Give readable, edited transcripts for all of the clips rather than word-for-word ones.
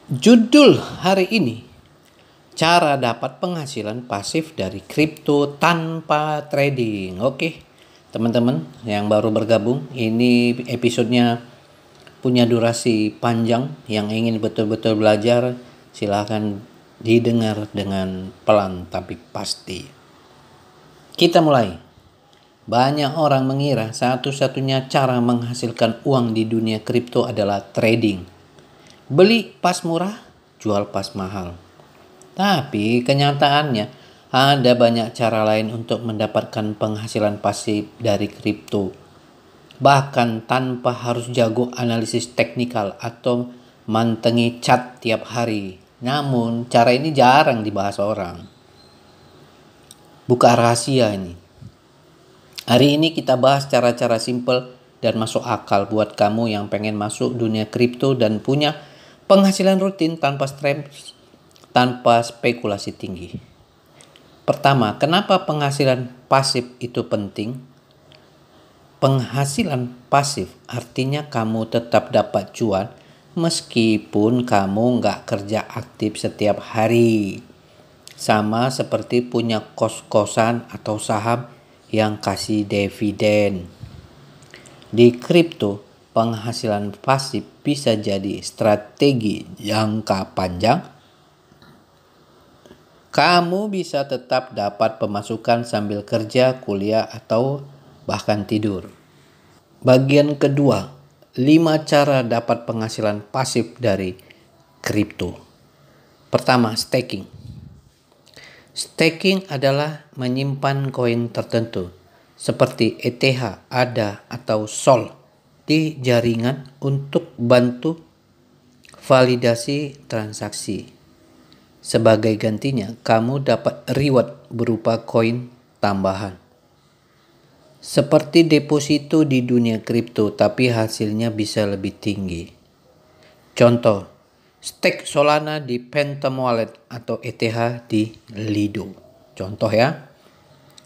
Judul hari ini, cara dapat penghasilan pasif dari kripto tanpa trading. Oke, teman-teman yang baru bergabung, ini episodenya punya durasi panjang. Yang ingin betul-betul belajar, silahkan didengar dengan pelan tapi pasti. Kita mulai. Banyak orang mengira satu-satunya cara menghasilkan uang di dunia kripto adalah trading. Beli pas murah, jual pas mahal. Tapi kenyataannya ada banyak cara lain untuk mendapatkan penghasilan pasif dari kripto. Bahkan tanpa harus jago analisis teknikal atau mantengi chart tiap hari. Namun cara ini jarang dibahas orang. Buka rahasia ini. Hari ini kita bahas cara-cara simple dan masuk akal buat kamu yang pengen masuk dunia kripto dan punya penghasilan rutin tanpa stres, tanpa spekulasi tinggi. Pertama, kenapa penghasilan pasif itu penting? Penghasilan pasif artinya kamu tetap dapat cuan meskipun kamu nggak kerja aktif setiap hari. Sama seperti punya kos-kosan atau saham yang kasih dividen. Di kripto, penghasilan pasif bisa jadi strategi jangka panjang. Kamu bisa tetap dapat pemasukan sambil kerja, kuliah, atau bahkan tidur. Bagian kedua, 5 cara dapat penghasilan pasif dari kripto. Pertama, staking. Staking adalah menyimpan koin tertentu seperti ETH, ADA, atau SOL di jaringan untuk bantu validasi transaksi. Sebagai gantinya, kamu dapat reward berupa koin tambahan. Seperti deposito di dunia kripto, tapi hasilnya bisa lebih tinggi. Contoh, stake Solana di Phantom Wallet atau ETH di Lido. Contoh ya.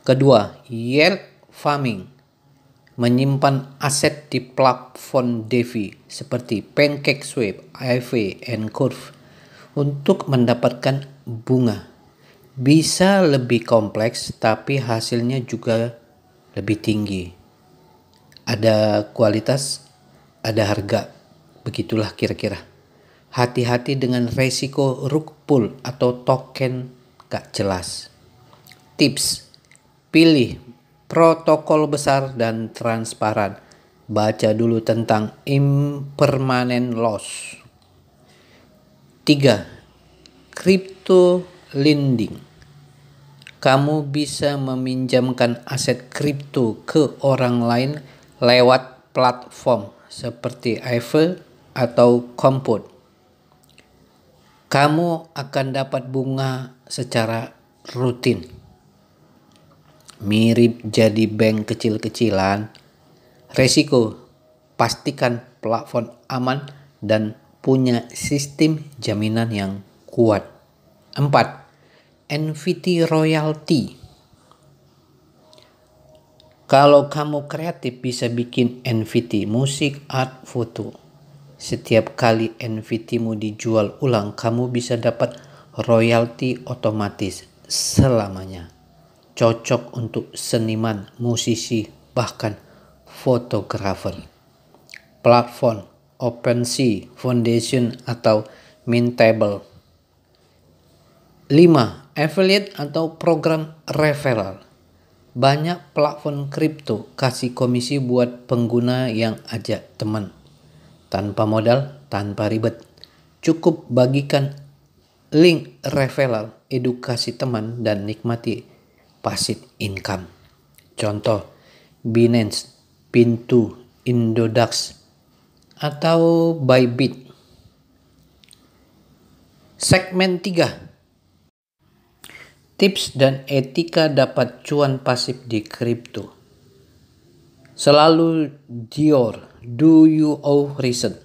Kedua, yield farming. Menyimpan aset di platform DeFi seperti PancakeSwap, Aave, and Curve untuk mendapatkan bunga. Bisa lebih kompleks tapi hasilnya juga lebih tinggi. Ada kualitas, ada harga. Begitulah kira-kira. Hati-hati dengan resiko rug pull atau token gak jelas. Tips, pilih protokol besar dan transparan. Baca dulu tentang impermanent loss. 3. Crypto lending. Kamu bisa meminjamkan aset kripto ke orang lain lewat platform seperti Aave atau Compound. Kamu akan dapat bunga secara rutin. Mirip jadi bank kecil-kecilan. Resiko, pastikan platform aman dan punya sistem jaminan yang kuat. 4. NFT royalty. Kalau kamu kreatif bisa bikin NFT, musik, art, foto. Setiap kali NFT-mu dijual ulang, kamu bisa dapat royalti otomatis selamanya. Cocok untuk seniman, musisi, bahkan fotografer. Platform OpenSea, Foundation, atau Mintable. 5. Affiliate atau program referral. Banyak platform kripto kasih komisi buat pengguna yang ajak teman. Tanpa modal, tanpa ribet. Cukup bagikan link referral, edukasi teman, dan nikmati passive income. Contoh, Binance, Pintu, Indodax, atau Bybit. Segmen 3. Tips dan etika dapat cuan pasif di kripto. Selalu do you owe reason.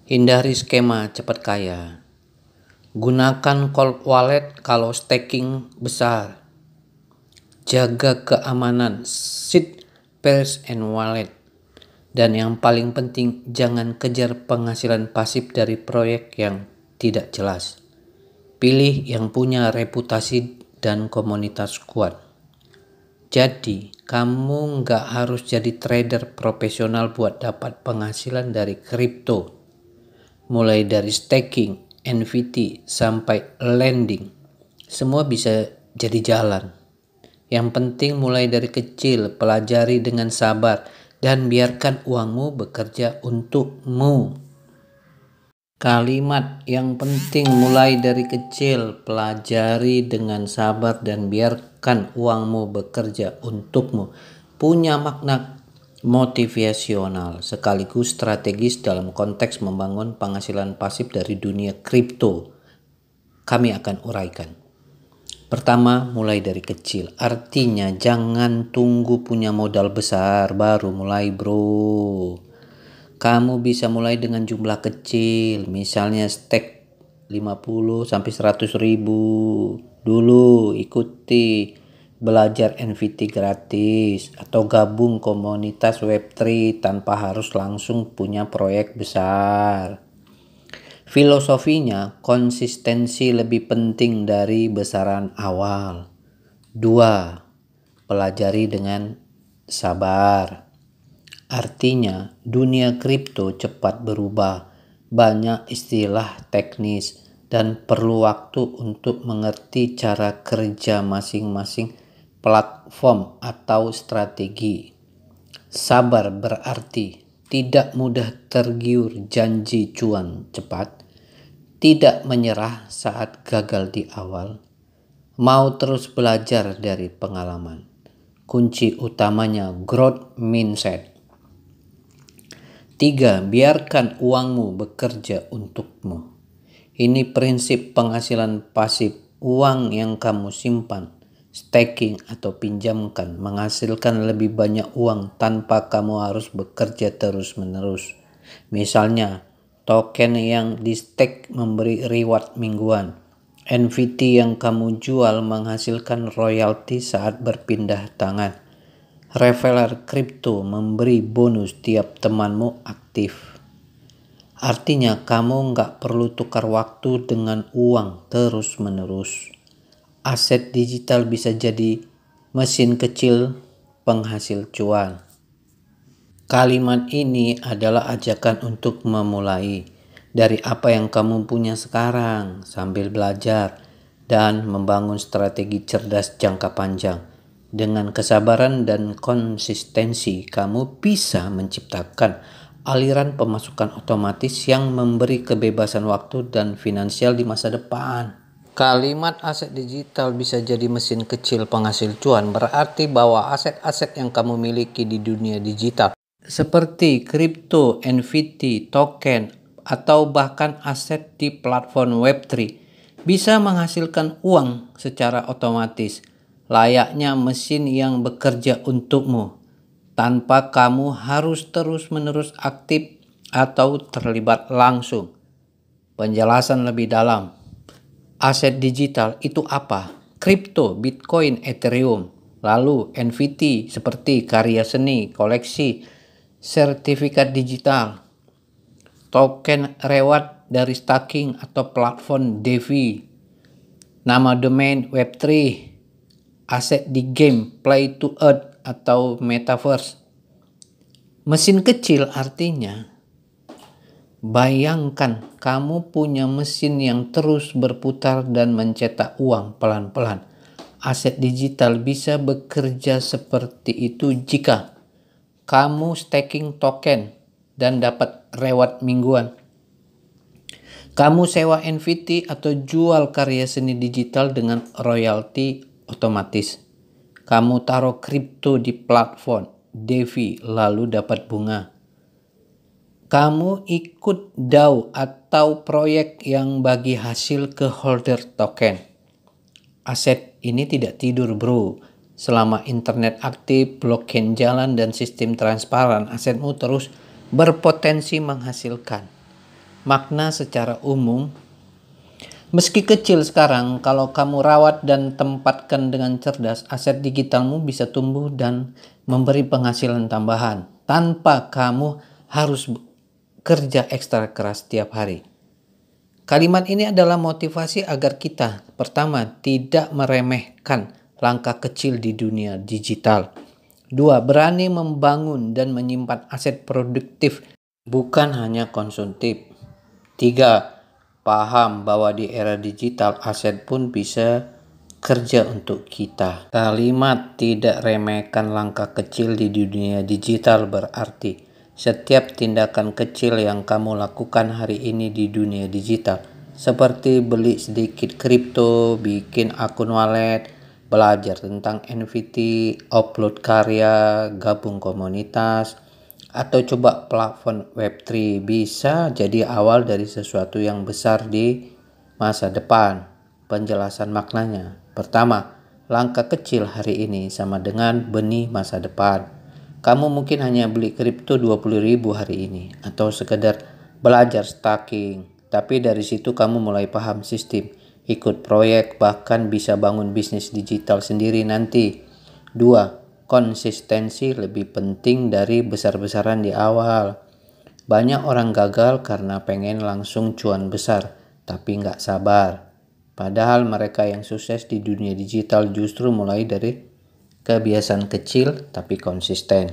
Hindari skema cepat kaya. Gunakan cold wallet kalau staking besar. Jaga keamanan seed, pairs, and wallet. Dan yang paling penting, jangan kejar penghasilan pasif dari proyek yang tidak jelas. Pilih yang punya reputasi dan komunitas kuat. Jadi, kamu nggak harus jadi trader profesional buat dapat penghasilan dari kripto. Mulai dari staking, NFT, sampai lending. Semua bisa jadi jalan. Yang penting mulai dari kecil, pelajari dengan sabar, dan biarkan uangmu bekerja untukmu. Kalimat yang penting mulai dari kecil, pelajari dengan sabar dan biarkan uangmu bekerja untukmu punya makna motivasional sekaligus strategis dalam konteks membangun penghasilan pasif dari dunia kripto. Kami akan uraikan. Pertama, mulai dari kecil. Artinya jangan tunggu punya modal besar baru mulai, bro. Kamu bisa mulai dengan jumlah kecil, misalnya stake 50 sampai 100 ribu. Dulu ikuti belajar NFT gratis atau gabung komunitas Web3 tanpa harus langsung punya proyek besar. Filosofinya, konsistensi lebih penting dari besaran awal. 2. Pelajari dengan sabar. Artinya, dunia kripto cepat berubah, banyak istilah teknis, dan perlu waktu untuk mengerti cara kerja masing-masing platform atau strategi. Sabar berarti tidak mudah tergiur janji cuan cepat, tidak menyerah saat gagal di awal, mau terus belajar dari pengalaman. Kunci utamanya growth mindset. 3. Biarkan uangmu bekerja untukmu. Ini prinsip penghasilan pasif. Uang yang kamu simpan, staking atau pinjamkan menghasilkan lebih banyak uang tanpa kamu harus bekerja terus-menerus. Misalnya, token yang di stake memberi reward mingguan. NFT yang kamu jual menghasilkan royalti saat berpindah tangan. Reveller kripto memberi bonus tiap temanmu aktif. Artinya kamu nggak perlu tukar waktu dengan uang terus-menerus. Aset digital bisa jadi mesin kecil penghasil cuan. Kalimat ini adalah ajakan untuk memulai dari apa yang kamu punya sekarang sambil belajar dan membangun strategi cerdas jangka panjang. Dengan kesabaran dan konsistensi, kamu bisa menciptakan aliran pemasukan otomatis yang memberi kebebasan waktu dan finansial di masa depan. Kalimat aset digital bisa jadi mesin kecil penghasil cuan berarti bahwa aset-aset yang kamu miliki di dunia digital seperti kripto, NFT, token, atau bahkan aset di platform Web3 bisa menghasilkan uang secara otomatis, layaknya mesin yang bekerja untukmu, tanpa kamu harus terus-menerus aktif atau terlibat langsung. Penjelasan lebih dalam. Aset digital itu apa? Kripto, Bitcoin, Ethereum, lalu NFT seperti karya seni, koleksi, sertifikat digital, token reward dari staking atau platform DeFi, nama domain Web3, aset di game Play to Earn atau Metaverse. Mesin kecil artinya, bayangkan kamu punya mesin yang terus berputar dan mencetak uang pelan-pelan. Aset digital bisa bekerja seperti itu jika kamu staking token dan dapat reward mingguan. Kamu sewa NFT atau jual karya seni digital dengan royalti otomatis. Kamu taruh kripto di platform DeFi lalu dapat bunga. Kamu ikut DAO atau proyek yang bagi hasil ke holder token. Aset ini tidak tidur, bro. Selama internet aktif, blockchain jalan, dan sistem transparan, asetmu terus berpotensi menghasilkan. Makna secara umum, meski kecil sekarang, kalau kamu rawat dan tempatkan dengan cerdas, aset digitalmu bisa tumbuh dan memberi penghasilan tambahan tanpa kamu harus kerja ekstra keras setiap hari. Kalimat ini adalah motivasi agar kita, pertama, tidak meremehkan langkah kecil di dunia digital. 2. Berani membangun dan menyimpan aset produktif, bukan hanya konsumtif. 3. Paham bahwa di era digital aset pun bisa kerja untuk kita. Kalimat tidak remehkan langkah kecil di dunia digital berarti setiap tindakan kecil yang kamu lakukan hari ini di dunia digital, seperti beli sedikit kripto, bikin akun wallet, belajar tentang NFT, upload karya, gabung komunitas, atau coba platform Web3, bisa jadi awal dari sesuatu yang besar di masa depan. Penjelasan maknanya. Pertama, langkah kecil hari ini sama dengan benih masa depan. Kamu mungkin hanya beli kripto 20.000 hari ini atau sekedar belajar staking, tapi dari situ kamu mulai paham sistem, ikut proyek, bahkan bisa bangun bisnis digital sendiri nanti. 2. Konsistensi lebih penting dari besar-besaran di awal. Banyak orang gagal karena pengen langsung cuan besar, tapi nggak sabar. Padahal mereka yang sukses di dunia digital justru mulai dari kebiasaan kecil tapi konsisten.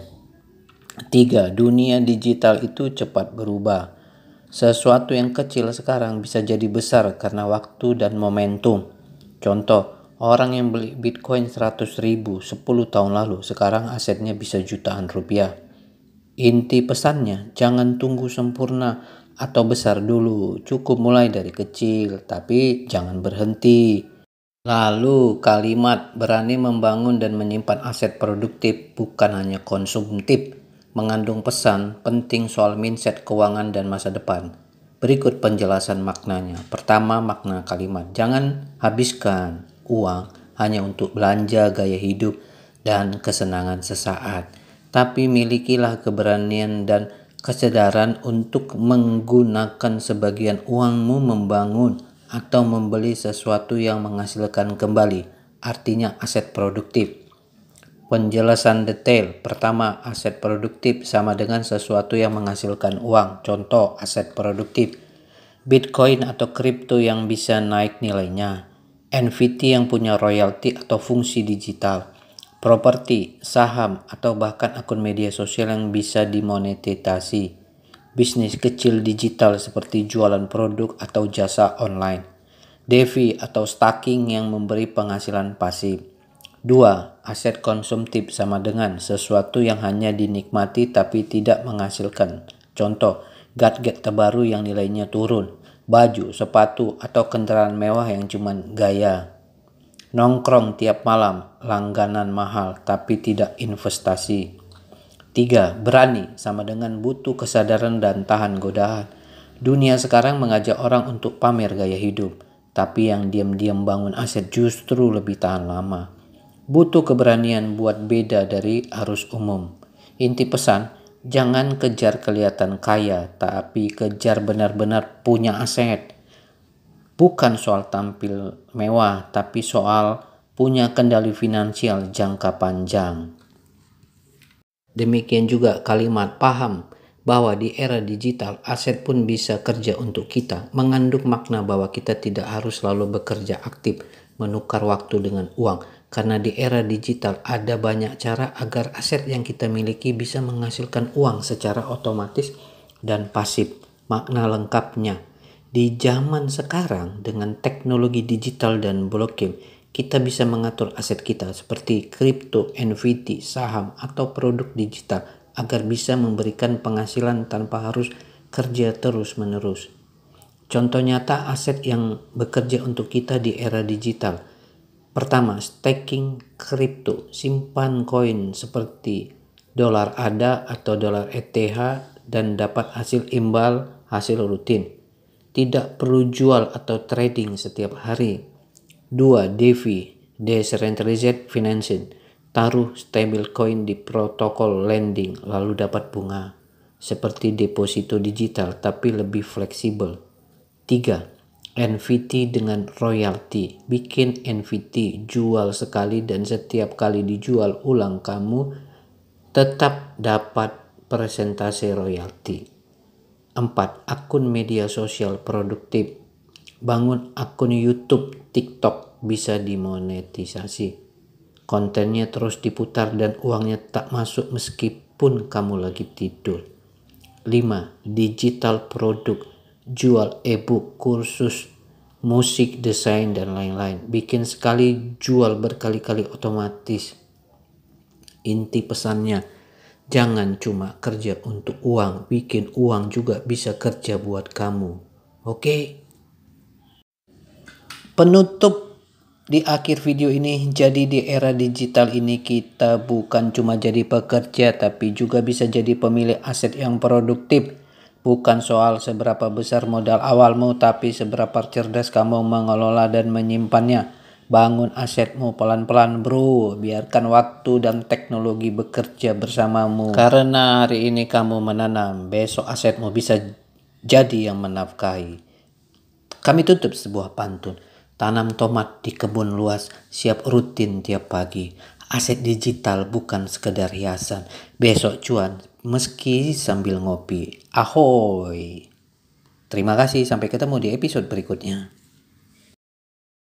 3. Dunia digital itu cepat berubah. Sesuatu yang kecil sekarang bisa jadi besar karena waktu dan momentum. Contoh, orang yang beli Bitcoin 100.000 10 tahun lalu, sekarang asetnya bisa jutaan rupiah. Inti pesannya, jangan tunggu sempurna atau besar dulu. Cukup mulai dari kecil, tapi jangan berhenti. Lalu kalimat berani membangun dan menyimpan aset produktif bukan hanya konsumtif, mengandung pesan penting soal mindset keuangan dan masa depan. Berikut penjelasan maknanya. Pertama, makna kalimat. Jangan habiskan uang hanya untuk belanja, gaya hidup, dan kesenangan sesaat. Tapi milikilah keberanian dan kesadaran untuk menggunakan sebagian uangmu membangun atau membeli sesuatu yang menghasilkan kembali, artinya aset produktif. Penjelasan detail. Pertama, aset produktif sama dengan sesuatu yang menghasilkan uang. Contoh, aset produktif Bitcoin atau kripto yang bisa naik nilainya, NFT yang punya royalti atau fungsi digital, properti, saham, atau bahkan akun media sosial yang bisa dimonetisasi. Bisnis kecil digital seperti jualan produk atau jasa online. DeFi atau staking yang memberi penghasilan pasif. 2. Aset konsumtif sama dengan sesuatu yang hanya dinikmati tapi tidak menghasilkan. Contoh, gadget terbaru yang nilainya turun, baju, sepatu, atau kendaraan mewah yang cuma gaya. Nongkrong tiap malam, langganan mahal tapi tidak investasi. 3. Berani sama dengan butuh kesadaran dan tahan godaan. Dunia sekarang mengajak orang untuk pamer gaya hidup, tapi yang diam-diam bangun aset justru lebih tahan lama. Butuh keberanian buat beda dari arus umum. Inti pesan, jangan kejar kelihatan kaya, tapi kejar benar-benar punya aset. Bukan soal tampil mewah, tapi soal punya kendali finansial jangka panjang. Demikian juga kalimat paham bahwa di era digital aset pun bisa kerja untuk kita, mengandung makna bahwa kita tidak harus selalu bekerja aktif menukar waktu dengan uang, karena di era digital ada banyak cara agar aset yang kita miliki bisa menghasilkan uang secara otomatis dan pasif. Makna lengkapnya, di zaman sekarang dengan teknologi digital dan blockchain, kita bisa mengatur aset kita seperti kripto, NFT, saham, atau produk digital agar bisa memberikan penghasilan tanpa harus kerja terus-menerus. Contoh nyata aset yang bekerja untuk kita di era digital. Pertama, staking kripto, simpan koin seperti dolar ADA atau dolar ETH dan dapat hasil imbal hasil rutin. Tidak perlu jual atau trading setiap hari. 2. DeFi, Decentralized Financing. Taruh stablecoin di protokol lending lalu dapat bunga. Seperti deposito digital tapi lebih fleksibel. 3. NFT dengan royalty. Bikin NFT, jual sekali dan setiap kali dijual ulang kamu tetap dapat persentase royalty. 4. Akun media sosial produktif. bangun akun YouTube, TikTok bisa dimonetisasi. Kontennya terus diputar dan uangnya tak masuk meskipun kamu lagi tidur. 5. Digital produk, jual e-book, kursus, musik, desain, dan lain-lain. Bikin sekali, jual berkali-kali otomatis. Inti pesannya, jangan cuma kerja untuk uang, bikin uang juga bisa kerja buat kamu. Oke? Penutup di akhir video ini, jadi di era digital ini kita bukan cuma jadi pekerja tapi juga bisa jadi pemilik aset yang produktif. Bukan soal seberapa besar modal awalmu tapi seberapa cerdas kamu mengelola dan menyimpannya. Bangun asetmu pelan-pelan bro, biarkan waktu dan teknologi bekerja bersamamu. Karena hari ini kamu menanam, besok asetmu bisa jadi yang menafkahi. Kami tutup sebuah pantun. Tanam tomat di kebun luas, siap rutin tiap pagi. Aset digital bukan sekedar hiasan. Besok cuan, meski sambil ngopi. Ahoy! Terima kasih, sampai ketemu di episode berikutnya.